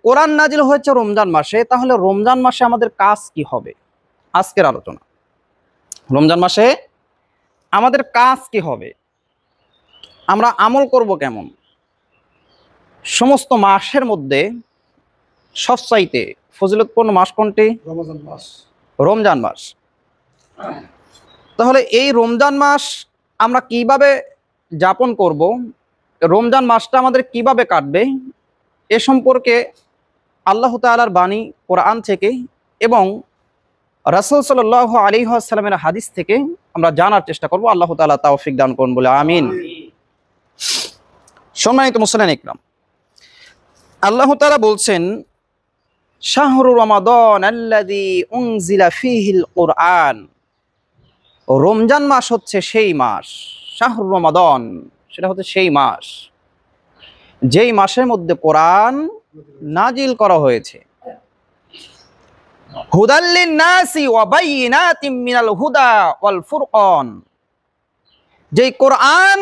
কোরআন নাজিল হয়েছে রমজান মাসে, তাহলে রমজান মাসে আমাদের কাজ কি হবে? আজকের আলোচনা, রমজান মাসে আমাদের কাজ কি হবে, আমরা আমল করব কেমন। সমস্ত মাসের মধ্যে সবচাইতে ফজিলতপূর্ণ মাস কোনটি? রমজান মাস। রমজান মাস। তাহলে এই রমজান মাস আমরা কিভাবে যাপন করব, রমজান মাসটা আমাদের কিভাবে কাটবে, এ সম্পর্কে আল্লাহ তাআলার বাণী কোরআন থেকে এবং রাসূল সাল্লাল্লাহু আলাইহি ওয়াসাল্লামের হাদিস থেকে আমরা জানার চেষ্টা করব। আল্লাহ তাআলা তৌফিক দান করুন বলে আমিন। সম্মানিত মুসলিম ইকরাম, আল্লাহ তাআলা বলছেন, শাহরু রমাদান আল্লাযী উনজিলা ফীহিল কুরআন। রমজান মাস হচ্ছে সেই মাস, শাহরু রমাদান, সেটা হচ্ছে সেই মাস যেই মাসের মধ্যে কোরআন নাজিল করা হয়েছে। হুদাল লিন-নাসি ওয়া বাইয়িনাতিম মিনাল হুদা ওয়াল ফুরকান। যেই কোরআন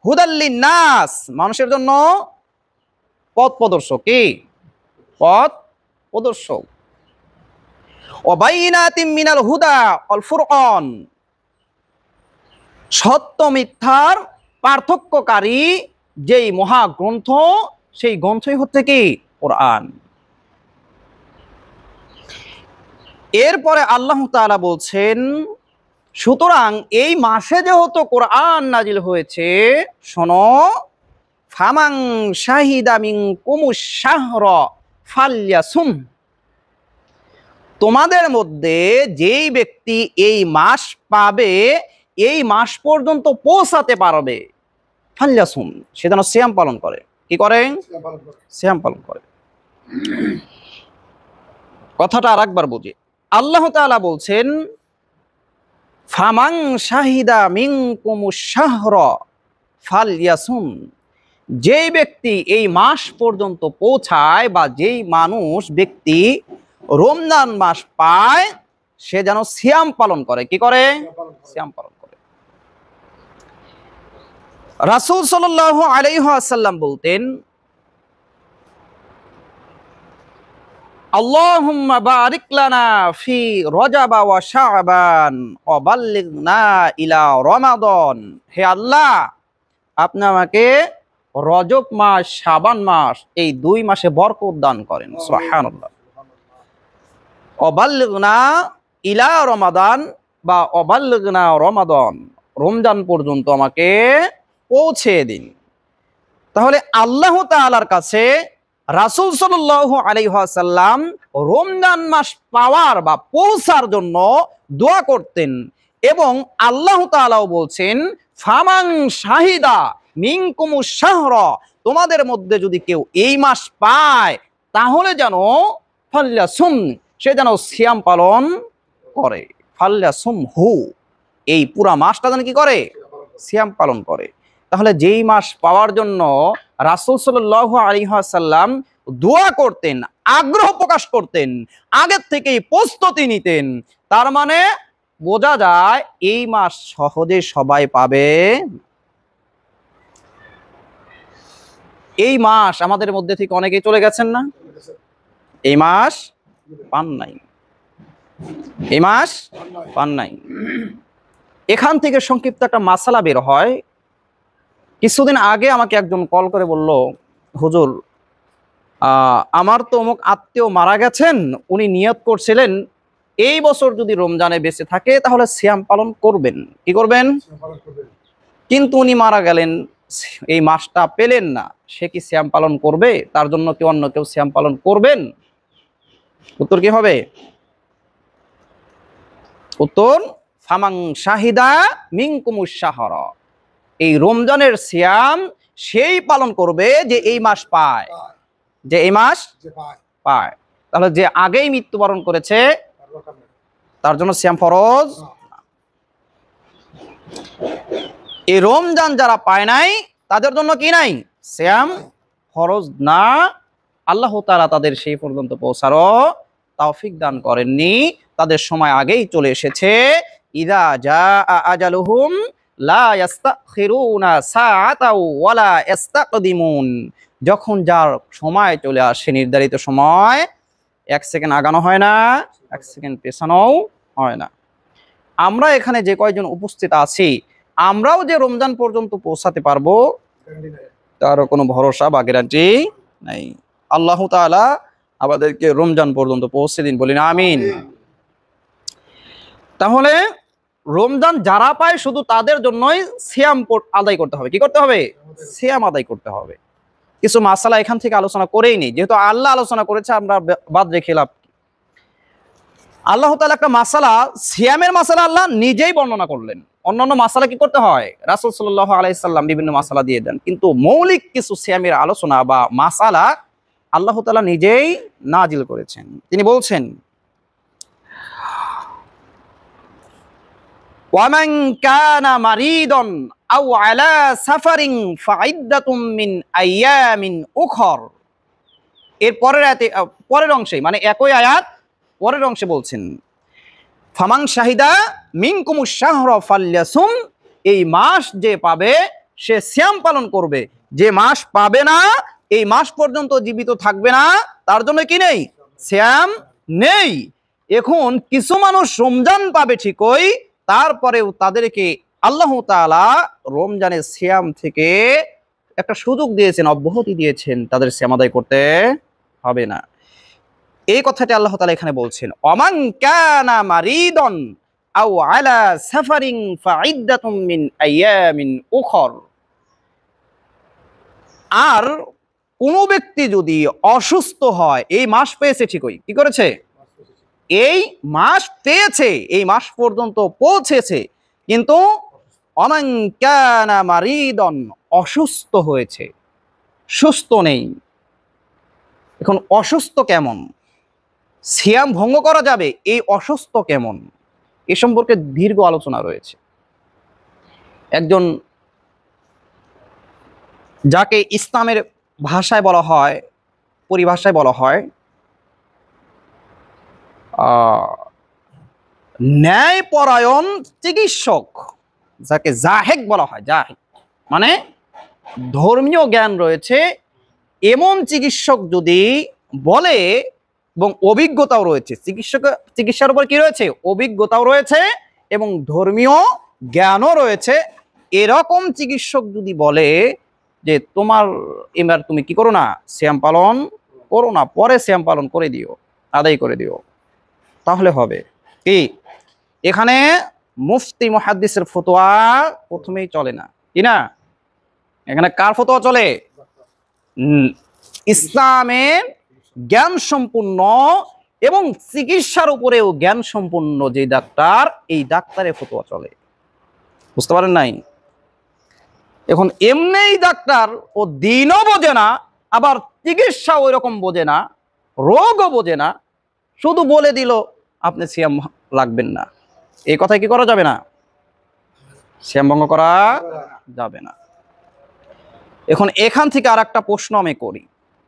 হুদাল লিন-নাস, মানুষের জন্য পথ প্রদর্শক, কি পথ প্রদর্শক। ওয়া বাইয়িনাতিম মিনাল হুদা ওয়াল ফুরকান, সত্য মিথ্যার পার্থক্যকারী যেই মহাগ্রন্থ, সেই গ্রন্থই হচ্ছে কি কোরআন। এরপরে আল্লাহ তাআলা বলছেন, সুতরাং এই মাসে যেহেতু কোরআন নাজিল হয়েছে, শোনো, ফামাং শাহিদা মিনকুমুশ শাহরা ফালইয়াসুম। তোমাদের মধ্যে যেই ব্যক্তি এই মাস পাবে, এই মাস পর্যন্ত পৌঁছাতে পারবে, ফালইয়াসুম, সে যেন সিয়াম পালন করে। কি করে? সিয়াম পালন করে। কথাটা আরেকবার বুঝি। আল্লাহ তাআলা বলছেন, ফামাং শাহিদা মিনকুমুশ শাহরা ফালইয়াসুম। যেই ব্যক্তি এই মাস পর্যন্ত পৌঁছায়, বা যেই মানুষ ব্যক্তি রমজান মাস পায়, সে যেন সিয়াম পালন করে। কি করে? সিয়াম পালন করে। রাসূল সাল্লাল্লাহু আলাইহি ওয়াসাল্লাম বলতেন, আল্লাহুম্মা বারিক লানা ফি রজব ওয়া শাবান ওয়া বাল্লিগনা ইলা রমাদান। হে আল্লাহ, আপনি আমাকে রজব মাস, শাবান মাস, এই দুই মাসে বরকত দান করেন। সুবহানাল্লাহ। ওয়া বাল্লিগনা ইলা রমাদান, বা ওয়া বাল্লিগনা রমাদান, রমজান পর্যন্ত আমাকে পৌঁছে দিন। তাহলে আল্লাহ তাআলার কাছে রাসূল সাল্লাল্লাহু আলাইহি ওয়াসাল্লাম রমজান মাস পাওয়ার বা পৌঁছার জন্য দোয়া করতেন, এবং আল্লাহ তাআলাও বলছেন, ফামান শাহিদা মিনকুমুশ শাহরা, তোমাদের মধ্যে যদি কেউ এই মাস পায়, তাহলে যেন ফালইয়াসুম, সে যেন সিয়াম পালন করে। ফালইয়াসুম হু, এই পুরা মাসটা যেন কি করে? সিয়াম পালন করে। তাহলে যেই মাস পাওয়ার জন্য রাসূল সাল্লাল্লাহু আলাইহি ওয়াসাল্লাম দোয়া করতেন, আগ্রহ প্রকাশ করতেন, আগের থেকেই প্রস্তুতি নিতেন, তার মানে বোঝা যায় এই মাস সহজে সবাই পাবে। এই মাস আমাদের মধ্যে থেকে অনেকেই চলে গেছেন না, এই মাস পান নাই, এই মাস পান নাই। এখান থেকে সংক্ষিপ্ত একটা মাসালা বের হয়। কিছুদিন আগে আমাকে একজন কল করে বলল, হুজুর, আমার তো অমুক আত্মীয় মারা গেছেন, উনি নিয়ত করছিলেন এই বছর যদি রমজানে বেঁচে থাকে তাহলে সিয়াম পালন করবেন। কি করবেন? কিন্তু উনি মারা গেলেন, এই মাসটা পেলেন না, সে কি সিয়াম পালন করবে? তার জন্য কি অন্য কেউ সিয়াম পালন করবেন? উত্তর কি হবে? উত্তর, ফামাং শাহিদা মিনকুমুশ শাহরা, এই রমজানের সিয়াম সেই পালন করবে যে এই মাস পায়, যে এই মাস পায়। তাহলে যে আগেই মৃত্যুবরণ করেছে তার জন্য সিয়াম ফরজ। এই রমজান যারা পায় নাই তাদের জন্য কি নাই? সিয়াম ফরজ না। আল্লাহ তাআলা তাদের সেই পর্যন্ত পৌঁছারও তৌফিক দান করেননি, তাদের সময় আগেই চলে এসেছে। ইযা জাআ আজালুহুম লা ইস্তাখিরুনা সাআতাও ওয়ালা ইস্তাকদিমুন। যখন যার সময় চলে আসে, নির্ধারিত সময়, 1 সেকেন্ড আগানো হয় না, 1 সেকেন্ড পেছানোও হয় না। আমরা এখানে যে কয়জন উপস্থিত আছি, আমরাও যে রমজান পর্যন্ত পৌঁছাতে পারবো তারও কোনো ভরসা বা গ্যারান্টি নাই। আল্লাহ তাআলা আমাদেরকে রমজান পর্যন্ত পৌঁছে দিন, বলি না আমিন। তাহলে রমজান যারা পায় শুধু তাদের জন্যই সিয়াম আদায় করতে হবে। কি করতে হবে? সিয়াম আদায় করতে হবে। কিছু মাসালা এখান থেকে আলোচনা করেই নেই, যেহেতু আল্লাহ আলোচনা করেছে, আমরা বাদ রেখে লাভ। আল্লাহ তাআলা একটা মাসালা, সিয়ামের মাসালা আল্লাহ নিজেই বর্ণনা করলেন। অন্যান্য মাসালা কি করতে হয়? রাসূল সাল্লাল্লাহু আলাইহি সাল্লাম বিভিন্ন মাসালা দিয়ে দেন, কিন্তু মৌলিক কিছু সিয়ামের আলোচনা বা মাসালা আল্লাহ তাআলা নিজেই নাজিল করেছেন। তিনি বলছেন, ওয়ামান কানা মারিদান আও আলা সাফারিন ফাইদ্দাতুম মিন আইয়ামিন উখর। এর পরের অংশে, মানে একই আয়াত পরের অংশে বলছেন, ফামান শাহিদা মিনকুমুশ শাহরা ফালয়াসুম। এই মাস যে পাবে সে সিয়াম পালন করবে, যে মাস পাবে না, এই মাস পর্যন্ত জীবিত থাকবে না, তার জন্য কি নেই? সিয়াম নেই। এখন কিছু মানুষ রমজান পাবে ঠিকই, তারপরেও তাদেরকে আল্লাহ তাআলা রমজানের সিয়াম থেকে একটা সুযোগ দিয়েছেন, অব্যাহতি দিয়েছেন, তাদের সিয়াম আদায় করতে হবে না। এই কথাটি আল্লাহ তাআলা এখানে বলছেন, ওমান কানা মারিদান আও আলা সাফারিন ফাইদ্দাতুম মিন আইয়ামিন উখর। আর কোন ব্যক্তি যদি অসুস্থ হয়, এই মাস পেয়েছে ঠিকই, কি করেছে? এই মাস পেয়েছে, এই মাস পর্যন্ত পৌঁছেছে, কিন্তু ওমান কানা মারিদান, অসুস্থ হয়েছে, সুস্থ নেই। এখন অসুস্থ কেমন? সিয়াম ভঙ্গ করা যাবে, এই অসুস্থ কেমন, এ সম্পর্কে দীর্ঘ আলোচনা রয়েছে। একজন, যাকে ইসলামের ভাষায় বলা হয়, পরিভাষায় বলা হয় ন্যায়পরায়ণ চিকিৎসক, যাকে জাহেদ বলা হয়। জাহেদ মানে ধর্মীয় জ্ঞান রয়েছে এমন চিকিৎসক যদি বলে, এবং অভিজ্ঞতাও রয়েছে, চিকিৎসার উপর কি রয়েছে? অভিজ্ঞতাও রয়েছে এবং ধর্মীয় জ্ঞানও রয়েছে, এরকম চিকিৎসক যদি বলে যে তোমার এবার তুমি কি করো না, সিয়াম পালন করো না, পরে সিয়াম পালন করে দিও, আদায় করে দিও, তাহলে হবে কি? এখানে মুফতি মুহাদ্দিসের ফতোয়া প্রথমেই চলে না, কি না? এখানে কার ফতোয়া চলে? ইসলামের জ্ঞান সম্পূর্ণ এবং চিকিৎসার উপরেও জ্ঞান সম্পূর্ণ যে ডাক্তার, এই ডাক্তারের ফতোয়া চলে। বুঝতে পারেন নাই? এখন এমনি ডাক্তার ও দিনও বোঝে না, আবার চিকিৎসা ওই রকম বোঝে না, রোগও বোঝে না, শুধু বলে দিল আপনি সিয়াম লাগবেন না, এই কথায় কি করা যাবে না? সিয়াম ভঙ্গ করা যাবে না। এখন এখান থেকে আর একটা প্রশ্ন আমি করি,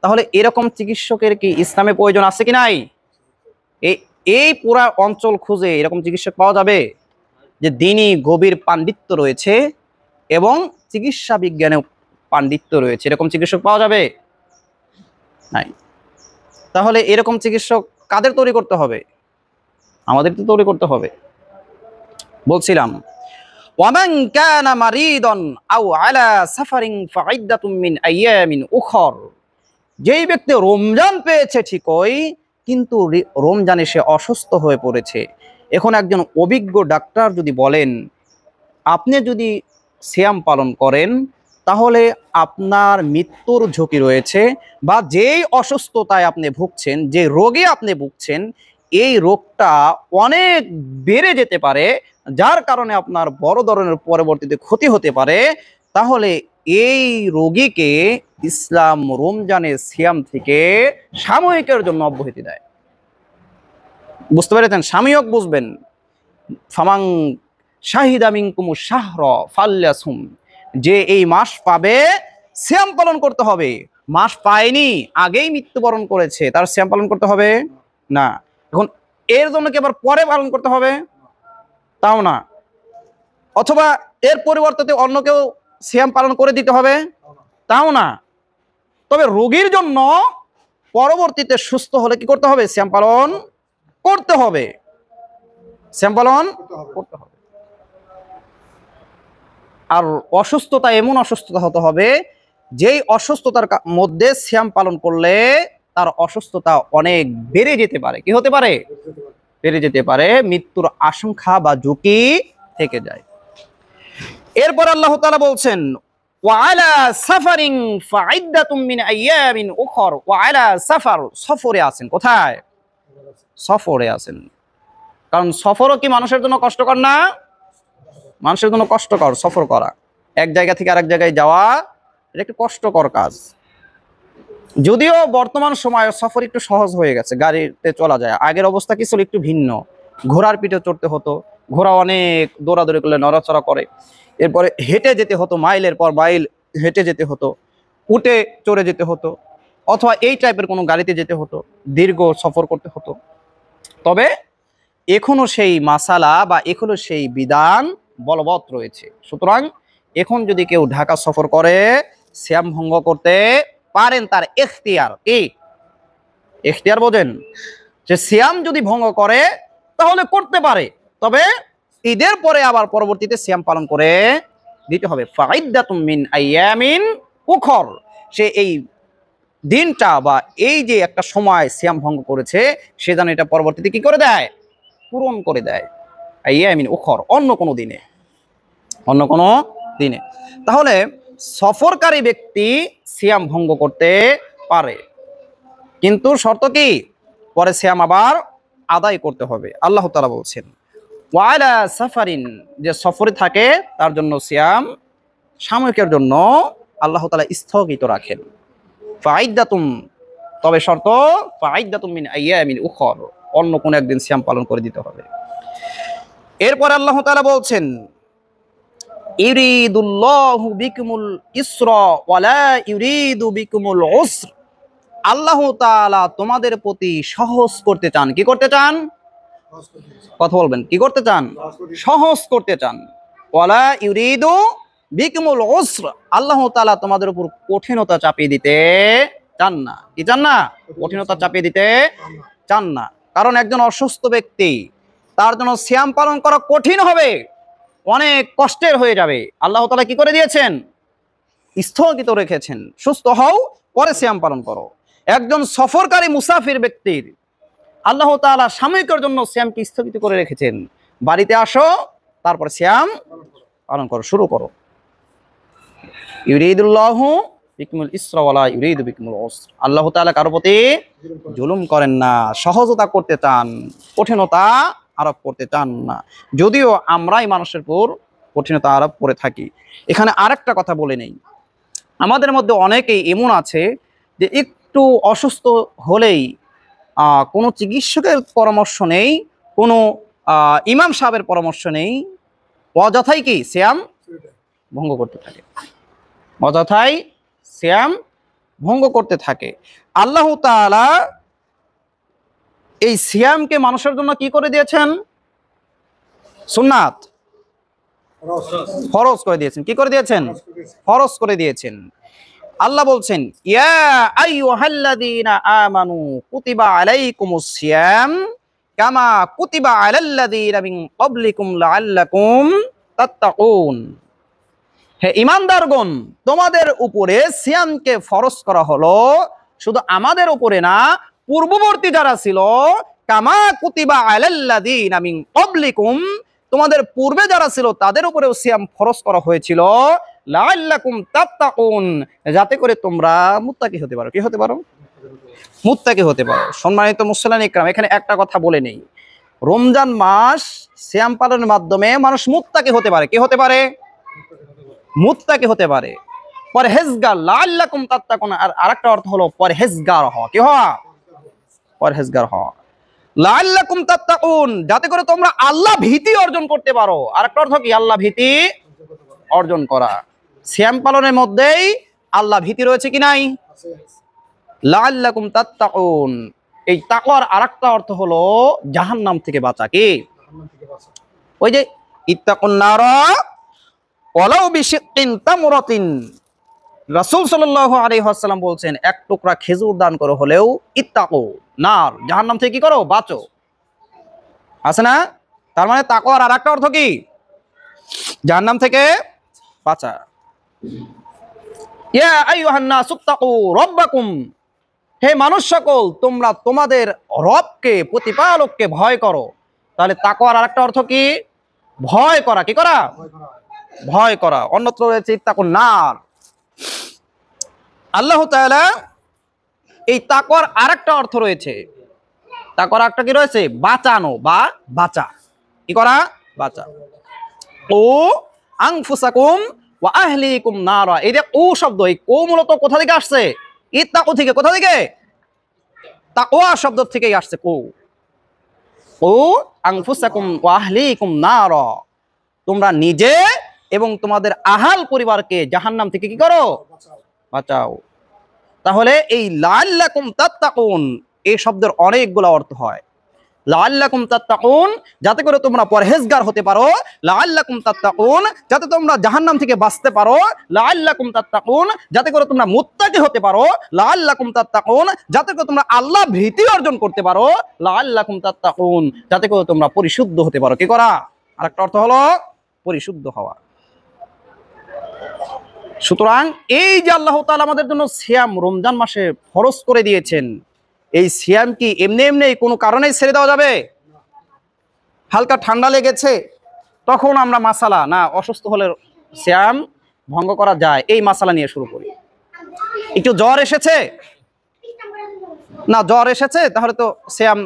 তাহলে এরকম চিকিৎসকের কি ইসলামে প্রয়োজন আছে কি নাই? এই পুরা অঞ্চল খুঁজে এরকম চিকিৎসক পাওয়া যাবে যে দিনই গভীর পাণ্ডিত্য রয়েছে এবং চিকিৎসা বিজ্ঞানে পাণ্ডিত্য রয়েছে, এরকম চিকিৎসক পাওয়া যাবে? নাই। তাহলে এরকম চিকিৎসক কাদের তৈরি করতে হবে? আমাদের তো তৈরি করতে হবে। বলছিলাম, ওয়ামান কানা মারিদান আও আলা সাফারিন ফাইদ্দাতুম মিন আইয়ামিন উখর। যেই ব্যক্তি রমজান পেয়েছে ঠিকই, কিন্তু রমজানে সে অসুস্থ হয়ে পড়েছে। এখন একজন অভিজ্ঞ ডাক্তার যদি বলেন আপনি যদি সিয়াম পালন করেন তাহলে আপনার মৃত্যুর ঝুঁকি রয়েছে, বা যেই অসুস্থতায় আপনি ভুগছেন, যে রোগে আপনি ভুগছেন, এই রোগটা অনেক বেড়ে যেতে পারে, যার কারণে আপনার বড় ধরনের পরবর্তীতে ক্ষতি হতে পারে, তাহলে এই রোগীকে ইসলাম রমজানের সিয়াম থেকে সাময়িকের জন্য অব্যাহতি দেয়। বুঝতে পেরেছেন? সাময়িক বুঝবেন। ফামান শাহিদা মিনকুমুশ শাহরা ফালয়াসুম, যে এই মাস পাবে সিয়াম পালন করতে হবে। মাস পায়নি, আগেই মৃত্যুবরণ করেছে, তার সিয়াম পালন করতে হবে না। এখন এর জন্য কি আবার পরে পালন করতে হবে? তাও না। অথবা এর পরিবর্তে অন্য কেউ সিয়াম পালন করে দিতে হবে? তাও না। তবে রোগীর জন্য পরবর্তীতে সুস্থ হলে কি করতে হবে? সিয়াম পালন করতে হবে, সিয়াম পালন করতে হবে। আর অসুস্থতা এমন অসুস্থতা হতে হবে যেই অসুস্থতার মধ্যে সিয়াম পালন করলে তার অসুস্থতা অনেক বেড়ে যেতে পারে। কি হতে পারে? বেড়ে যেতে পারে, মৃত্যুর আশঙ্কা বা ঝুঁকি থেকে যায়। এরপর আল্লাহ তাআলা বলছেন ওয়ালা সাফারিন ফাইদ্দাতুম মিন আইয়ামিন উখর। ওয়ালা সাফার, সফরে আছেন। কোথায়? সফরে আছেন। কারণ সফরও কি মানুষের জন্য কষ্টকর না? মানুষের জন্য কষ্টকর সফর করা, এক জায়গা থেকে আরেক জায়গায় যাওয়া, এটা একটু কষ্টকর কাজ। যদিও বর্তমান সময়ে সফর একটু সহজ হয়ে গেছে, গাড়িতে চলা যায়। আগের অবস্থা কি ছিল? একটু ভিন্ন। ঘোড়ার পিঠে চড়তে হতো, ঘোড়া অনেক দৌড়াদৌড়ি করলে নড়াচড়া করে, এরপরে হেঁটে যেতে হতো, মাইলের পর মাইল হেঁটে যেতে হতো, উটে চড়ে যেতে হতো, অথবা এই টাইপের কোনো গাড়িতে যেতে হতো, দীর্ঘ সফর করতে হতো। তবে এখনো সেই মাসালা বা এখনো সেই বিধান বলবৎ রয়েছে। সুতরাং এখন যদি কেউ ঢাকা সফর করে সিয়াম ভঙ্গ করতে পারেন, তার এখতিয়ার। কি এখতিয়ার বোঝেন? যে সিয়াম যদি ভঙ্গ করে তাহলে করতে পারে, তবে ঈদের পরে আবার পরবর্তীতে সিয়াম পালন করে দিতে হবে। ফাইদ্দাতুম মিন আইয়ামিন উখর, সে এই দিনটা বা এই যে একটা সময় সিয়াম ভঙ্গ করেছে সে যেন এটা পরবর্তীতে কি করে দেয়? পূরণ করে দেয়। আইয়ামিন উখর, অন্য কোনো দিনে, অন্য কোনো দিনে। তাহলে সফরকারী ব্যক্তি সিয়াম ভঙ্গ করতে পারে, কিন্তু শর্ত কি? পরে সিয়াম আবার আদায় করতে হবে। আল্লাহ তাআলা বলছেন ওয়ালা সাফারিন, যে সফরে থাকে তার জন্য সিয়াম সাময়িকের জন্য আল্লাহ তাআলা স্থগিত রাখেন। ফাইদ্দাতুম, তবে শর্ত ফাইদ্দাতুম মিন আইয়ামিন উখর, অন্য কোন একদিন সিয়াম পালন করে দিতে হবে। এরপর আল্লাহ তাআলা বলছেন ইউরিদুল্লাহু বিকুমুল ইসরা ওয়ালা ইউরিদু বিকুমুল উসর। আল্লাহ তাআলা তোমাদের প্রতি সহজ করতে চান। কি করতে চান? কথা বলবেন। কি করতে চান? সহজ করতে চান। ওয়ালা ইউরিদু বিকুমুল উসর, আল্লাহ তাআলা তোমাদের উপর কঠিনতা চাপিয়ে দিতে চান না। কি চান না? কঠিনতা চাপিয়ে দিতে চান না। কারণ একজন অসুস্থ ব্যক্তি, তার জন্য সিয়াম পালন করা কঠিন হবে, অনেক কষ্টের হয়ে যাবে। আল্লাহ তাআলা কি করে দিয়েছেন? স্থগিত রেখেছেন। সুস্থ হও, পরে সিয়াম পালন করো। একজন সফরকারী মুসাফির ব্যক্তির আল্লাহ তাআলা সাময়িকের জন্য সিয়ামকে স্থগিত করে রেখেছেন। বাড়িতে আসো, তারপর সিয়াম পালন করো, শুরু করো। ইউরিদুল্লাহু বিকুমুল ইসরা ওয়ালা ইউরিদু বিকুমুল উসর, আল্লাহ তাআলা কারো প্রতি জুলুম করেন না, সহজতা করতে চান, কঠিনতা আরোপ করতে চান না। যদিও আমরাই মানুষের উপর কঠিনতা আরোপ করে থাকি। এখানে আরেকটা কথা বলে নেই, আমাদের মধ্যে অনেকেই এমন আছে যে একটু অসুস্থ হলেই কোনো চিকিৎসকের পরামর্শ নেই, কোনো ইমাম সাহেবের পরামর্শ নেই, অযথাই কি সিয়াম ভঙ্গ করতে থাকে, অযথাই সিয়াম ভঙ্গ করতে থাকে। আল্লাহ তাআলা এই সিয়ামকে মানুষের জন্য কি করে দিয়েছেন? সুন্নাত, ফরজ করে দিয়েছেন। কি করে দিয়েছেন? ফরজ করে দিয়েছেন। আল্লাহ বলছেন ইয়া আইয়ুহাল্লাযীনা আমানু কুতিবা আলাইকুমুস সিয়াম কামা কুতিবা আলাল্লাযীনা মিন ক্বাবলিকুম লাআল্লাকুম তাত্তাকুন। হে ঈমানদারগণ, তোমাদের উপরে সিয়ামকে ফরজ করা হলো, শুধু আমাদের উপরে না, পূর্ববর্তী যারা ছিল, কামা কুতিবা আলাল্লাযীনা মিন ক্বাবলিকুম, তোমাদের পূর্বে যারা ছিল তাদের উপরেও সিয়াম ফরজ করা হয়েছিল, লাআল্লাকুম তাত্তাকুন, যাতে করে তোমরা মুত্তাকি হতে পারো। কি হতে পারো? মুত্তাকি হতে পারো। সম্মানিত মুসলিম ইকরাম, এখানে একটা কথা বলে নেই, রমজান মাস সিয়াম পালনের মাধ্যমে মানুষ মুত্তাকি হতে পারে। কি হতে পারে? মুত্তাকি হতে পারে, পরহেজগার। লাআল্লাকুম তাত্তাকুন আর আরেকটা অর্থ হলো পরহেজগার হওয়া। কি হওয়া? পরহেজগার হওয়া। লাআল্লাকুম তাত্তাকুন, যাতে করে তোমরা আল্লাহ ভীতি অর্জন করতে পারো। আরেকটা অর্থ কি? আল্লাহ ভীতি অর্জন করা। সিয়াম পালনের মধ্যেই আল্লাহ ভীতি রয়েছে কি নাই? লাআল্লাকুম তাত্তাকুন, এই তাকওয়ার আরেকটা অর্থ হলো জাহান্নাম থেকে বাঁচা। কি? ওই যে ইত্তাকুন নারা ওয়ালাউ বিশিক্কিন তামরাতিন, রাসূল সাল্লাল্লাহু আলাইহি ওয়াসাল্লাম বলছেন এক টুকরা খেজুর দান করে হলেও ইত্তাকু নার, জাহান্নাম থেকে কি করো, বাঁচো। আছে না? তার মানে তাকওয়ার আরেকটা অর্থ কি? জাহান্নাম থেকে বাঁচা। ইয়া আইয়ুহান নাসু তাকু রাব্বাকুম, হে মানুষ সকল তোমরা তোমাদের রবকে, প্রতিপালককে ভয় করো। তাহলে তাকওয়ার আরেকটা অর্থ কি? ভয় করা। কি করা? ভয় করা। অন্যত্র রয়েছে ইত্তাকুন নার। আল্লাহ তাআলা এই তাকওয়ার আরেকটা অর্থ রয়েছে। তাকওয়ার একটা কি রয়েছে? বাঁচানো বা বাঁচা। কি করা? বাঁচা। ও আনফুসাকুম ওয়া আহলিকুম নারা, এই যে ও শব্দ, এই ও মূলত কোথা থেকে আসছে? ইত্তাকু থেকে। কোথা থেকে? তাকওয়া শব্দ থেকেই আসছে কো। ও আনফুসাকুম ওয়া আহলিকুম নারা, তোমরা নিজে এবং তোমাদের আহাল পরিবারকে জাহান্নাম থেকে কি করো? বাঁচাও। তাহলে এই লাআল্লাকুম তাত্তাকুন এই শব্দের অনেকগুলো অর্থ হয়। লাআল্লাকুম তাত্তাকুন, যাতে করে তোমরা পরহেজগার হতে পারো। লাআল্লাকুম তাত্তাকুন, যাতে তোমরা জাহান্নাম থেকে বাঁচতে পারো। লাআল্লাকুম তাত্তাকুন, যাতে করে তোমরা মুত্তাকি হতে পারো। লাআল্লাকুম তাত্তাকুন, যাতে করে তোমরা আল্লাহ ভীতি অর্জন করতে পারো। লাআল্লাকুম তাত্তাকুন, যাতে করে তোমরা পরিশুদ্ধ হতে পারো। কি করা? আরেকটা অর্থ হলো পরিশুদ্ধ হওয়া। সুতরাং এই যে আল্লাহ তাআলা আমাদের জন্য সিয়াম রমজান মাসে ফরজ করে দিয়েছেন, এই সিয়াম কি এমনি এমনি কোনো কারণেই ছেড়ে দেওয়া যাবে? হালকা ঠান্ডা লেগেছে তখন আমরা মাসালা না, অসুস্থ হলে সিয়াম ভঙ্গ করা যায়, এই মাসালা নিয়ে শুরু করি। একটু জ্বর এসেছে না, জ্বর এসেছে তাহলে তো সিয়াম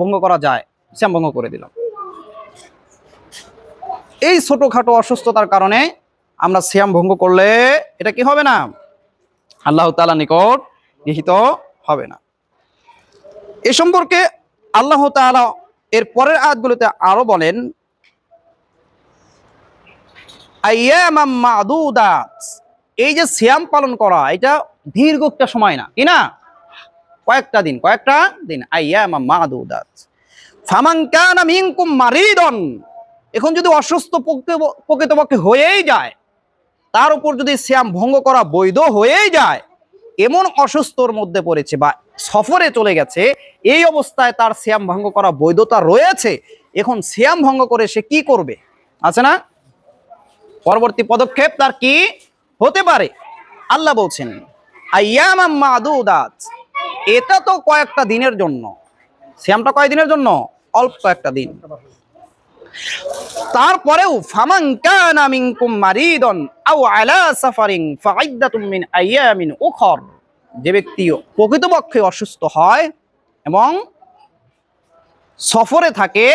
ভঙ্গ করা যায়, সিয়াম ভঙ্গ করে দিলাম। এই ছোটখাটো অসুস্থতার কারণে আমরা সিয়াম ভঙ্গ করলে এটা কি হবে না? আল্লাহ তাআলার নিকট গৃহীত হবে না। এ সম্পর্কে আল্লাহ তাআলা এর পরের আয়াতগুলোতে আরো বলেন, আইয়ামাম মাদুদাত, এই যে সিয়াম পালন করা এটা দীর্ঘ একটা সময় না, কি না, কয়েকটা দিন। আইয়ামাম মাদুদাত ফামান কানা মিনকুম মারিদন, এখন যদি অসুস্থ প্রকৃতপক্ষে হয়েই যায়, তার উপর যদি সিয়াম ভঙ্গ করা বৈধ হয়েই যায়, এমন অসুস্থর মধ্যে পড়েছে বা সফরে চলে গেছে, এই অবস্থায় তার সিয়াম ভঙ্গ করা বৈধতা রয়েছে, এখন সিয়াম ভঙ্গ করে সে কি করবে? আছে না? পরবর্তী পদক্ষেপ তার কি হতে পারে? আল্লাহ বলছেন আইয়ামাম মাদুদাত, এটা তো কয়েকটা দিনের জন্য। সিয়ামটা কয় দিনের জন্য? অল্প কয়েকটা দিন। তারপরেও ফামান কানা মিনকুম মারিদন আও আলা সাফারিন ফাইদ্দাতুম মিন আইয়ামিন উখর, যে ব্যক্তি প্রকৃতপক্ষে অসুস্থ হয় এবং সফরে থাকে,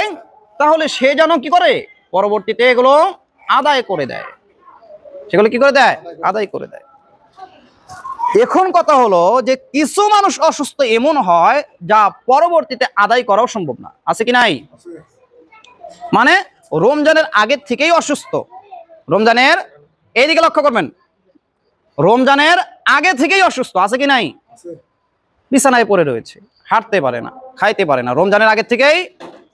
তাহলে সে যেন কি করে? পরবর্তীতে এগুলো আদায় করে দেয়। সেগুলো কি করে দেয়? আদায় করে দেয়। এখন কথা হলো যে কিছু মানুষ অসুস্থ এমন হয় যা পরবর্তীতে আদায় করাও সম্ভব না। আছে কি নাই? মানে রমজানের আগের থেকেই অসুস্থ, রমজানের এইদিকে লক্ষ্য করবেন, রমজানের আগে থেকেই অসুস্থ। আছে কি নাই? বিছানায় পড়ে রয়েছে, হাঁটতে পারে না, খাইতে পারে না, রমজানের আগে থেকেই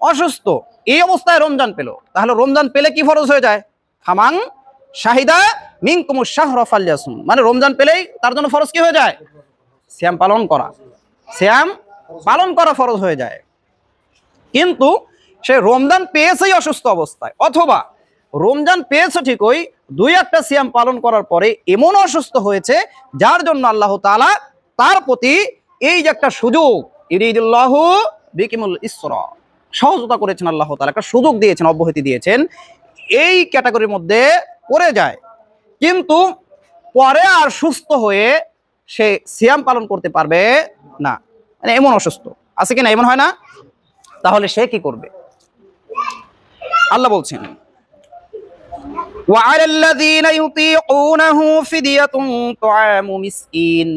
অসুস্থ। এই অবস্থায় রমজান পেল, তাহলে রমজান পেলে কি ফরজ হয়ে যায়? ফামান শাহিদা মিনকুমুশ শাহরা ফালইয়াসুম, মানে রমজান পেলেই তার জন্য ফরজ কি হয়ে যায়? সিয়াম পালন করা। সিয়াম পালন করা ফরজ হয়ে যায়। কিন্তু সে রমজান পেয়েছেই অসুস্থ অবস্থায়, অথবা রমজান পেয়েছে ঠিকই, দুই একটা সিয়াম পালন করার পরে এমন অসুস্থ হয়েছে যার জন্য আল্লাহ তাআলা তার প্রতি এই যে একটা সুযোগ, ইরিদুল্লাহু বিকুমুল ইসরা, সহজতা করেছেন আল্লাহ তাআলা, একটা সুযোগ দিয়েছেন, অব্যাহতি দিয়েছেন, এই ক্যাটাগরির মধ্যে পড়ে যায়। কিন্তু পরে আর সুস্থ হয়ে সে সিয়াম পালন করতে পারবে না, মানে এমন অসুস্থ। আছে কি না? এমন হয় না? তাহলে সে কি করবে? আল্লাহ বলছেন ওয়ালাল্লাযীনা ইউতীকুনাহু ফিদিয়াতুন তুআমু মিসকিন,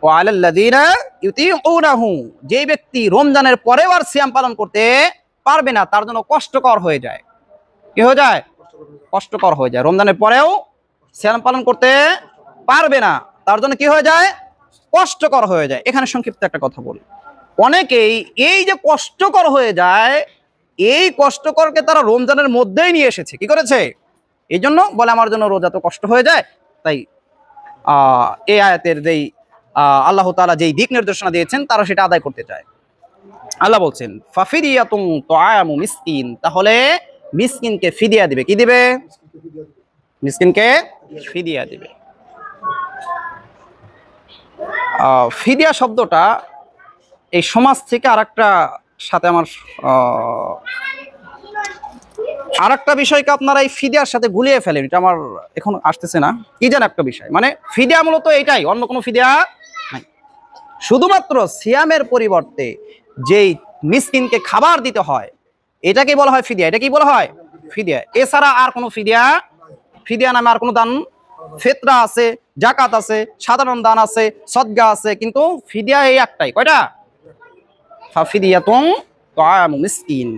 ওয়ালাল্লাযীনা ইউতীকুনাহু, যে ব্যক্তি রমজানের পরেও আর সিয়াম পালন করতে পারবে না, তার জন্য কষ্টকর হয়ে যায়। কি হয়ে যায়? কষ্টকর হয়ে যায়। রমজানের পরেও সিয়াম পালন করতে পারবে না, তার জন্য কি হয়ে যায়? কষ্টকর হয়ে যায়। এখানে সংক্ষিপ্ত একটা কথা বলি, অনেকেই এই যে কষ্টকর হয়ে যায়, এই কষ্টকরকে তারা রমজানের মধ্যেই নিয়ে এসেছে। কি করেছে? এই জন্য বলে আমার জন্য রোজা তো কষ্ট হয়ে যায়, তাই এই আয়াতের যেই আল্লাহ তাআলা যেই দিক নির্দেশনা দিয়েছেন তারা সেটা আদায় করতে চায়। আল্লাহ বলছেন ফাফিদিয়াতুন তুআমু মিসকিন, তাহলে মিসকিনকে ফিদিয়া দিবে। কি দিবে? মিসকিনকে ফিদিয়া দিবে। ফিদিয়া শব্দটা এই সমাজ থেকে আরেকটা সাথে আমার আরেকটা বিষয়কে আপনারা এই ফিদিয়ার সাথে গুলিয়ে ফেলেন, এটা আমার এখন আসতেছে না, কি যেন একটা বিষয়। মানে ফিদিয়া মূলত এইটাই, অন্য কোনো ফিদিয়া নাই। শুধুমাত্র সিয়ামের পরিবর্তে যেই মিসকিনকে খাবার দিতে হয় এটাকে বলা হয় ফিদিয়া। এটা কি বলা হয়? ফিদিয়া। এছাড়া আর কোনো ফিদিয়া, ফিদিয়া নামে আর কোনো দান, ফিতরা আছে, জাকাত আছে, সাধারণ দান আছে, সদকা আছে, কিন্তু ফিদিয়া এই একটাই। কয়টা? ফাফিদিয়াতুন তুআমু মিসকিন।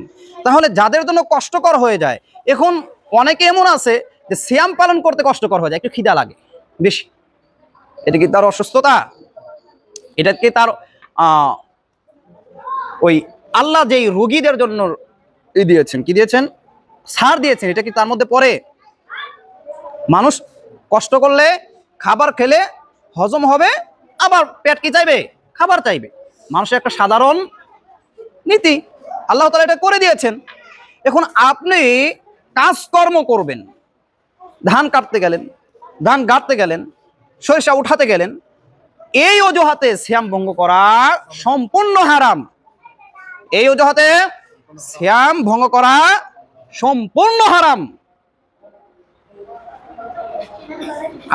তাহলে যাদের জন্য কষ্টকর হয়ে যায়, এখন অনেকে এমন আছে যে সিয়াম পালন করতে কষ্টকর হয়ে যায়, একটু খিদা লাগে বেশি, এটা কি তার অসুস্থতা? এটা কি তার ওই আল্লাহ যেই রোগীদের জন্য দিয়েছেন, কি দিয়েছেন? ছাড় দিয়েছেন, এটা কি তার মধ্যে পড়ে? মানুষ কষ্ট করলে, খাবার খেলে হজম হবে, আবার পেট কি চাইবে? খাবার চাইবে। মানুষের একটা সাধারণ নীতি, আল্লাহ তাআলা এটা করে দিয়েছেন। এখন আপনি কাজকর্ম করবেন, ধান কাটতে গেলেন, ধান গাড়তে গেলেন, সরিষা উঠাতে গেলেন, এই অজুহাতে সিয়াম ভঙ্গ করা সম্পূর্ণ হারাম। এই অজুহাতে সিয়াম ভঙ্গ করা সম্পূর্ণ হারাম।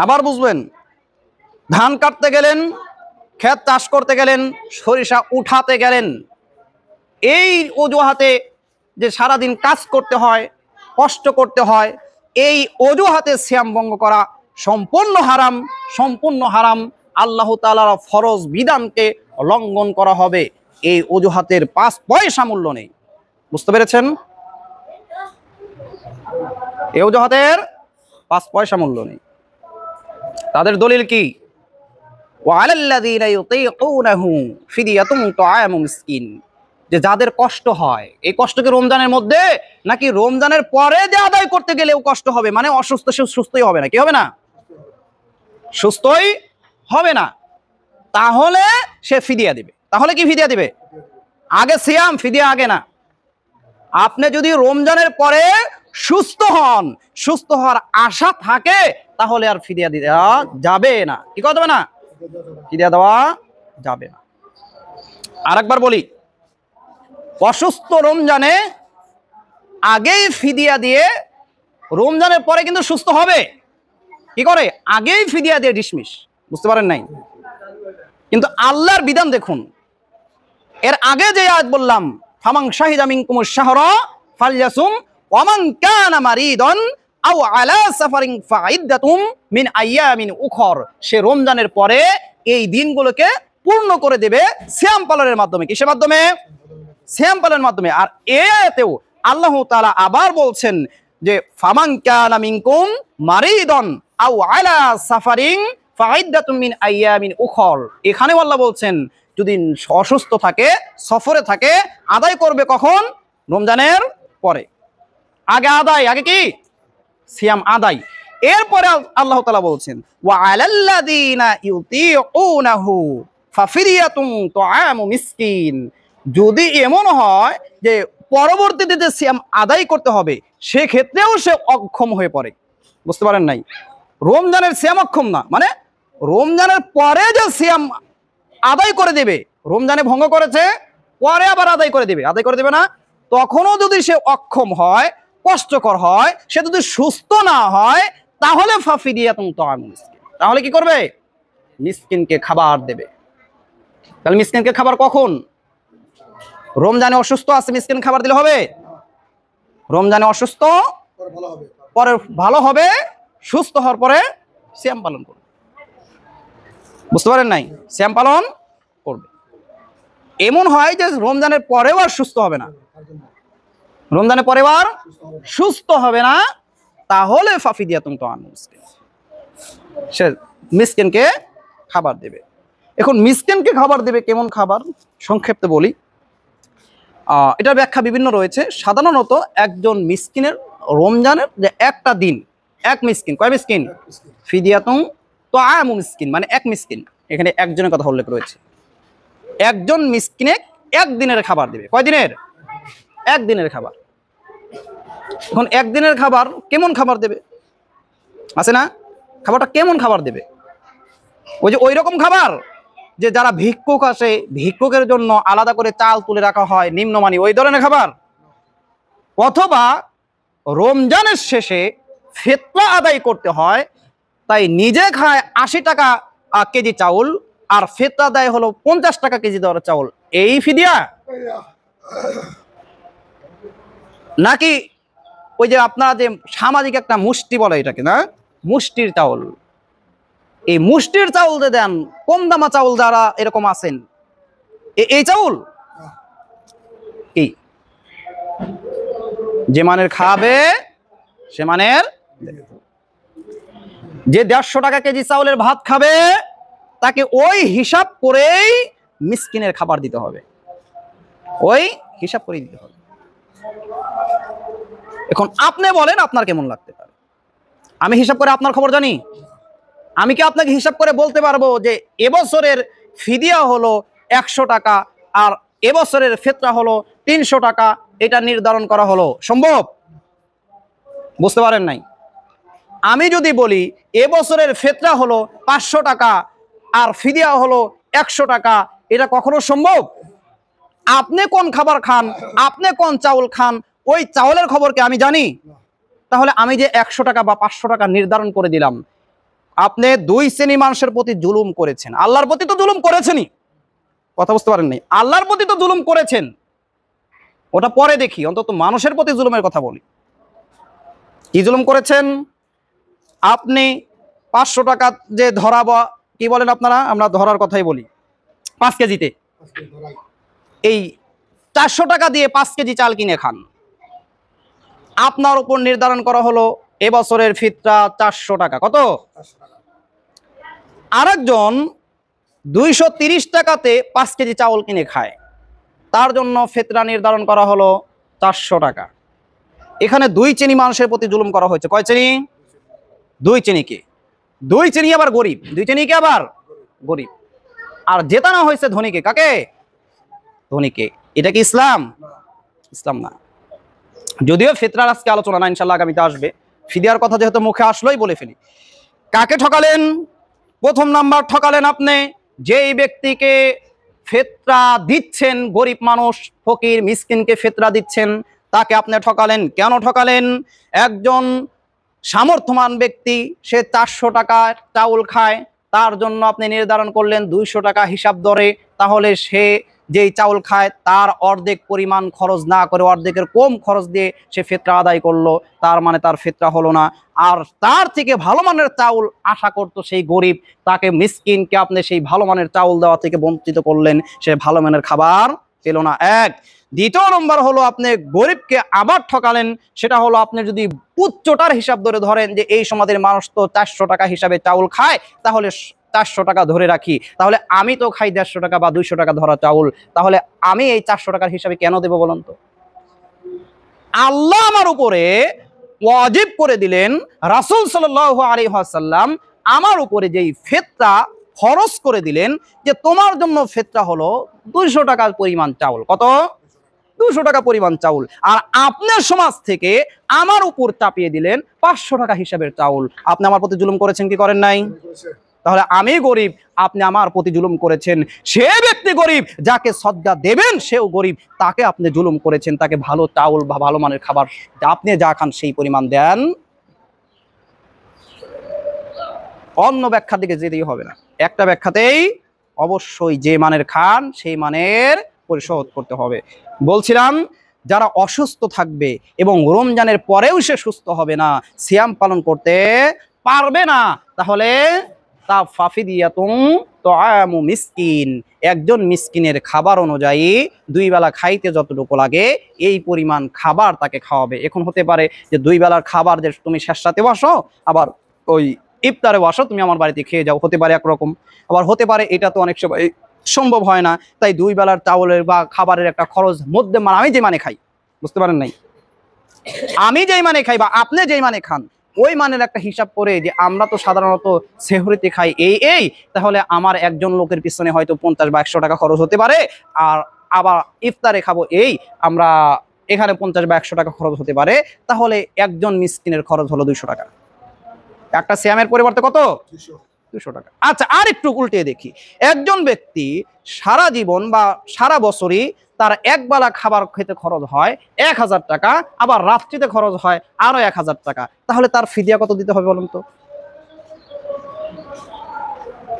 আবার বুঝবেন, ধান কাটতে গেলেন, ক্ষেত চাষ করতে গেলেন, সরিষা উঠাতে গেলেন, এই অজুহাতে যে সারাদিন কাজ করতে হয়, কষ্ট করতে হয়, এই অজুহাতে সিয়াম ভঙ্গ করা সম্পূর্ণ হারাম, সম্পূর্ণ হারাম। আল্লাহ তাআলার ফরজ বিধানকে লঙ্ঘন করা হবে। এই অজুহাতের 5 পয়সা মূল্য নেই। বুঝতে পেরেছেন? এই অজুহাতের 5 পয়সা মূল্য নেই। তাদের দলিল কি? ওয়ালাল্লাযীনা ইউতীকুনাহু ফিদিয়াতুন তুআমু মিসকিন, যে যাদের কষ্ট হয়, এই কষ্টকে রমজানের মধ্যে নাকি রমজানের পরে যে আদায় করতে গেলেও কষ্ট হবে, মানে অসুস্থ, সে সুস্থই হবে না। কি হবে না? সুস্থই হবে না। তাহলে সে ফিদিয়া দিবে। তাহলে কি ফিদিয়া দিবে? আগে সিয়াম, ফিদিয়া আগে না। আপনি যদি রমজানের পরে সুস্থ হন, সুস্থ হওয়ার আশা থাকে, তাহলে আর ফিদিয়া দেওয়া যাবে না। কি কথা না? ফিদিয়া দেওয়া যাবে না। আরেকবার বলি, অসুস্থ রমজানে আগেই ফিদিয়া দিয়ে রমজানের পরে কিন্তু সুস্থ হবে। কি করে? আগেই ফিদিয়া দিয়ে ডিসমিস। বুঝতে পারেন নাই? কিন্তু আল্লাহর বিধান দেখুন, এর আগে যে আয়াত বললাম, ফামান শাহিদা মিনকুমুশ শাহরা ফালইয়াসুম ওয়া মান কানা মারিদান আও আলা সাফারিন ফাইদ্দাতুম মিন আইয়ামিন উখর, সে রমজানের পরে এই দিনগুলোকে পূর্ণ করে দেবে সিয়াম পালনের মাধ্যমে। কিসের মাধ্যমে? সিয়াম পালনের মাধ্যমে। আর এই আয়াতেও আল্লাহ তাআলা আবার বলছেন যে ফামান কানা মিনকুম মারিদান আও আলা সাফারিন ফাইদ্দাতুম মিন আইয়ামিন উখর, এখানেও আল্লাহ বলছেন যদি অসুস্থ থাকে, সফরে থাকে, আদায় করবে কখন? রমজানের পরে। আগে আদায়, আগে কি? সিয়াম আদায়। এরপরে আল্লাহ তাআলা বলছেন ওয়া আলাল্লাযীনা ইউতীকুনাহু ফাফিদিয়াতুন তুআমু মিসকিন, যদি এমন হয় যে পরবর্তীতে যে সিয়াম আদায় করতে হবে, সেক্ষেত্রেও সে অক্ষম হয়ে পড়ে। বুঝতে পারেন নাই? রমজানের সিয়াম অক্ষম না, মানে রমজানের পরে যে সিয়াম আদায় করে দেবে, রমজানে ভঙ্গ করেছে, পরে আবার আদায় করে দেবে, আদায় করে দেবে না, তখনও যদি সে অক্ষম হয়, কষ্টকর হয়, সে যদি সুস্থ না হয়, তাহলে ফাফিদিয়াতুন তুআমু মিসকিন, তাহলে কি করবে? মিসকিনকে খাবার দেবে। তাহলে মিসকিনকে খাবার কখন? রমজানে অসুস্থ আছে, মিসকিন খাবার দিলে হবে? রমজানে অসুস্থ, পরে ভালো হবে, সুস্থ হওয়ার পরে সিয়াম পালন করবে। বুঝতে পারেন নাই? সিয়াম পালন করবে। এমন হয় যে রমজানের পরেও আর সুস্থ হবে না, রমজানের পরেও আর সুস্থ হবে না, তাহলে ফাফিদিয়াতুন তুআমু মিসকিন, সে মিসকিনকে খাবার দেবে। এখন মিসকিনকে খাবার দেবে কেমন খাবার? সংক্ষেপে বলি, এটার ব্যাখ্যা বিভিন্ন রয়েছে। সাধারণত একজন মিসকিনের রমজানের যে একটা দিন, এক মিসকিন, কয় মিসকিন? ফিদিয়াতুন তাআমু মিসকিন মানে এক মিসকিন, এখানে একজনের কথা উল্লেখ রয়েছে। একজন মিসকিনে একদিনের খাবার দেবে। কয় দিনের? একদিনের খাবার। এখন একদিনের খাবার কেমন খাবার দেবে আছে না? খাবারটা কেমন খাবার দেবে? ওই যে ওই রকম খাবার যে যারা ভিক্ষুক আসে, ভিক্ষুকের জন্য আলাদা করে চাল তুলে রাখা হয় নিম্নমানী, ওই ধরনের খাবার? অথবা রমজানের শেষে ফিতরা আদায় করতে হয়, তাই নিজে খায় ৮০ টাকা কেজি চাউল, আর ফিতরা আদায় হলো ৫০ টাকা কেজি দরের চাউল, এই ফিদিয়া? নাকি ওই যে আপনারা যে সামাজিক একটা মুষ্টি বলে এটাকে না, মুষ্টির চাউল, এই মুষ্টির চাউল যে দেন, কম দামা চাউল যারা এরকম আছেন, এই চাউল কি যে মানের খাবে সে মানের, যে ১৫০ টাকা কেজি চাউলের ভাত খাবে তাকে ওই হিসাব করেই মিসকিনের খাবার দিতে হবে, ওই হিসাব করেই দিতে হবে। এখন আপনি বলেন আপনার কেমন লাগতে পারে? আমি হিসাব করে আপনার খবর জানি? আমি কি আপনাকে হিসাব করে বলতে পারবো যে এবছরের ফিদিয়া হলো ১০০ টাকা আর এবছরের ফিতরা হলো ৩০০ টাকা, এটা নির্ধারণ করা হলো? সম্ভব? বুঝতে পারেন নাই? আমি যদি বলি এবছরের ফিতরা হলো ৫০০ টাকা আর ফিদিয়া হলো ১০০ টাকা, এটা কখনো সম্ভব? আপনি কোন খাবার খান, আপনি কোন চাউল খান, ওই চাউলের খবর কি আমি জানি? তাহলে আমি যে ১০০ টাকা বা ৫০০ টাকা নির্ধারণ করে দিলাম, আপনি ২ শ্রেণী মানুষের প্রতি জুলুম করেছেন। আল্লাহর প্রতি তো জুলুম করেছেনই, কথা বুঝতে পারেন নাই? আল্লাহর প্রতি তো জুলুম করেছেন, ওটা পরে দেখি, অন্তত মানুষের প্রতি জুলুমের কথা বলি। কি জুলুম করেছেন? আপনি ৫০০ টাকা যে ধরা বা কি বলেন আপনারা, আমরা ধরার কথাই বলি, ৫ কেজিতে এই ৪০০ টাকা দিয়ে ৫ কেজি চাল কিনে খান। আপনার উপর নির্ধারণ করা হলো এবছরের ফিতরা ৪০০ টাকা। কত? আরেকজন ২৩০ টাকাতে ৫ কেজি চাউল কিনে খায়, তার জন্য ফিতরা নির্ধারণ করা হলো ৪০০ টাকা। এখানে ২ শ্রেণী মানুষের প্রতি জুলুম করা হয়েছে। কয় শ্রেণী? ২ শ্রেণীকে। ২ শ্রেণী আবার গরিব, ২ শ্রেণীকে আবার গরিব, আর জেতানো হয়েছে ধনীকে। কাকে? ধনীকে। এটা কি ইসলাম? ইসলাম না। যদিও ফিতরার আজকে আলোচনা না, ইনশাআল্লাহ আগামীতে আসবে। ফিদিয়ার কথা যেহেতু মুখে আসলোই বলে ফেলি। কাকে ঠকালেন? প্রথম নাম্বার ঠকালেন আপনি যেই ব্যক্তিকে ফিতরা দিচ্ছেন, গরিব মানুষ, ফকির মিসকিনকে ফিতরা দিচ্ছেন, তাকে আপনি ঠকালেন। কেন ঠকালেন? একজন সামর্থ্যবান ব্যক্তি, সে ৪০০ টাকা চাউল খায়, তার জন্য আপনি নির্ধারণ করলেন ২০০ টাকা হিসাব ধরে, তাহলে সে যেই চাউল খায় তার অর্ধেক পরিমাণ খরচ না করে অর্ধেকের কম খরচ দিয়ে সে ফিতরা আদায় করলো, তার মানে তার ফিতরা হলো না। আর তার থেকে ভালো মানের চাউল আশা করতো সেই গরিব, তাকে মিসকিনকে আপনি সেই ভালো মানের চাউল দেওয়া থেকে বঞ্চিত করলেন, সে ভালো মানের খাবার পেল না। এক। দ্বিতীয় নম্বর হলো আপনি গরিবকে আবার ঠকালেন, সেটা হলো আপনি যদি উচ্চটার হিসাব ধরে ধরেন যে এই সমাজের মানুষ তো ৪০০ টাকা হিসাবে চাউল খায়, তাহলে ৪০০ টাকা ধরে রাখি, তাহলে আমি তো খাই ১৫০ টাকা বা ২০০ টাকা ধরা চাউল, তাহলে আমি এই ৪০০ টাকার হিসাবে কেন দেব বলুন তো? আল্লাহ আমার উপরে ওয়াজিব করে দিলেন, রাসূল সাল্লাল্লাহু আলাইহি ওয়াসাল্লাম আমার উপরে যেই ফিতরা ফরজ করে দিলেন যে তোমার জন্য ফিতরা হলো ২০০ টাকার পরিমাণ চাউল। কত? ২০০ টাকা পরিমাণ চাউল। আর আপনার সমাজ থেকে আমার উপর চাপিয়ে দিলেন ৫০০ টাকা হিসাবের চাউল। আপনি আমার প্রতি জুলুম করেছেন কি করেন নাই? তাহলে আমি গরিব, আপনি আমার প্রতি জুলুম করেছেন। সে ব্যক্তি গরিব, যাকে সদকা দেবেন সেও গরিব, তাকে আপনি জুলুম করেছেন, তাকে ভালো চাউল বা ভালো মানের খাবার আপনি যা খান সেই পরিমাণ দেন। অন্য ব্যাখ্যার দিকে যেতেই হবে না, একটা ব্যাখ্যাতেই অবশ্যই যে মানের খান সেই মানের পরিশোধ করতে হবে। বলছিলাম যারা অসুস্থ থাকবে এবং রমজানের পরেও সে সুস্থ হবে না, সিয়াম পালন করতে পারবে না, তাহলে তা ফাফিদিয়াতুন তাআমু মিসকিন, একজন মিসকিনের খাবার অনুযায়ী 2 বেলা খাইতে যতটুকু লাগে এই পরিমাণ খাবার তাকে খাওয়াবে। এখন হতে পারে যে 2 বেলার খাবার যে তুমি শেষ রাতে বসো, আবার ওই ইফতারে বসো, তুমি আমার বাড়িতে খেয়ে যাও, হতে পারে একরকম। আবার হতে পারে এটা তো অনেক সময় সম্ভব হয় না, তাই 2 বেলার চাউলের বা খাবারের একটা খরচ মধ্যে আমি যে মানে খাই, বুঝতে পারেন নাই, আমি যেই মানে খাই বা আপনি যেই মানে খান ওই মানের একটা হিসাব করে যে আমরা তো সাধারণত সেহরিতে খাই এই, তাহলে আমার একজন লোকের পিছনে হয়তো 50 বা 100 টাকা খরচ হতে পারে, আর আবার ইফতারে খাবো আমরা এখানে 50 বা 100 টাকা খরচ হতে পারে, তাহলে একজন মিসকিনের খরচ হলো 200 টাকা। একটা সিয়ামের পরিবর্তে কত? 200 টাকা। আচ্ছা, আর একটু উল্টে দেখি, একজন ব্যক্তি সারা জীবন বা সারা বছরই তার একবেলা খাবার খেতে খরচ হয় 1000 টাকা, আবার রাত্রিতে খরচ হয় আরো 1000 টাকা, তাহলে তার ফিদিয়া কত দিতে হবে বলুন তো?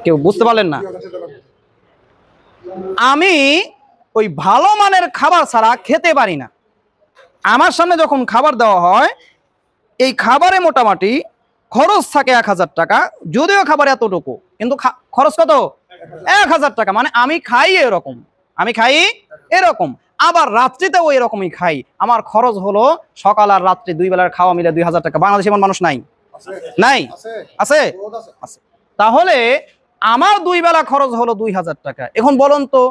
কেউ বুঝতে পারলেন না? আমি ওই ভালো মানের খাবার ছাড়া খেতে পারি না। আমার সামনে যখন খাবার দেওয়া হয়, এই খাবারে মোটামুটি খরচ থাকে 1000 টাকা, যদিও খাবার এতটুকু, কিন্তু খরচ কত? 1000 টাকা। মানে আমি খাই এরকম, আবার রাত্রিতেও এরকমই খাই। আমার খরচ হলো সকাল আর রাত্রি 2 বেলার খাওয়া মিলে 2000 টাকা। বাংলাদেশে এমন মানুষ নাই? আছে। তাহলে আমার 2 বেলা খরচ হলো 2000 টাকা। এখন বলুন তো,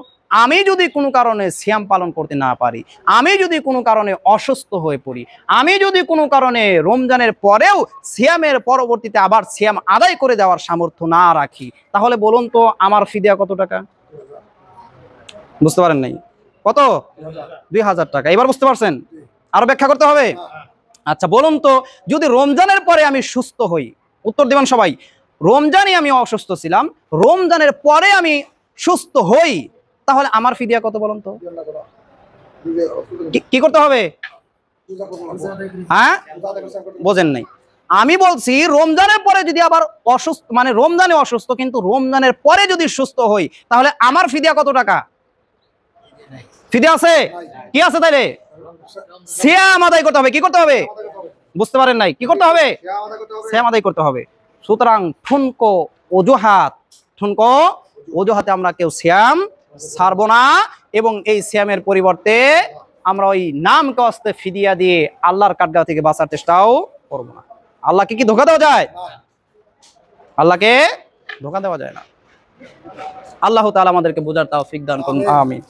আমি যদি কোনো কারণে সিয়াম পালন করতে না পারি, আমি যদি কোনো কারণে অসুস্থ হয়ে পড়ি, আমি যদি কোনো কারণে রমজানের পরেও সিয়ামের পরবর্তীতে আবার সিয়াম আদায় করে দেওয়ার সামর্থ্য না রাখি, তাহলে বলুন তো আমার ফিদিয়া কত টাকা? বুঝতে পারেন নাই? কত? 2000 টাকা। এবার বুঝতে পারছেন? আরো ব্যাখ্যা করতে হবে? আচ্ছা, বলুন তো, যদি রমজানের পরে আমি সুস্থ হই, উত্তর দিবেন সবাই। রমজানে আমি অসুস্থ ছিলাম, রমজানের পরে আমি সুস্থ হই, তাহলে আমার ফিদিয়া কত বলুন তো? কি করতে হবে? হ্যাঁ, বোঝেন নাই? আমি বলছি রমজানের পরে যদি আবার অসুস্থ, মানে রমজানে অসুস্থ কিন্তু রমজানের পরে যদি সুস্থ হই, তাহলে আমার ফিদিয়া কত টাকা? ফিদিয়া আছে? কি আছে তাইলে? সিয়াম আদায় করতে হবে। কি করতে হবে? বুঝতে পারেন নাই? কি করতে হবে? সিয়াম আদায় করতে হবে। সুতরাং ঠুনকো অজুহাতে আমরা কেউ সিয়াম ছাড়বো না, এবং এই সিয়ামের পরিবর্তে আমরা ওই নামকে আস্তে ফিদিয়া দিয়ে আল্লাহর কাঠগড়াও থেকে বাঁচার চেষ্টাও করবো না। আল্লাহকে কি ধোঁকা দেওয়া যায়? আল্লাহকে ধোঁকা দেওয়া যায় না। আল্লাহ তাআলা আমাদেরকে বোঝার তৌফিক দান করুন। আমিন।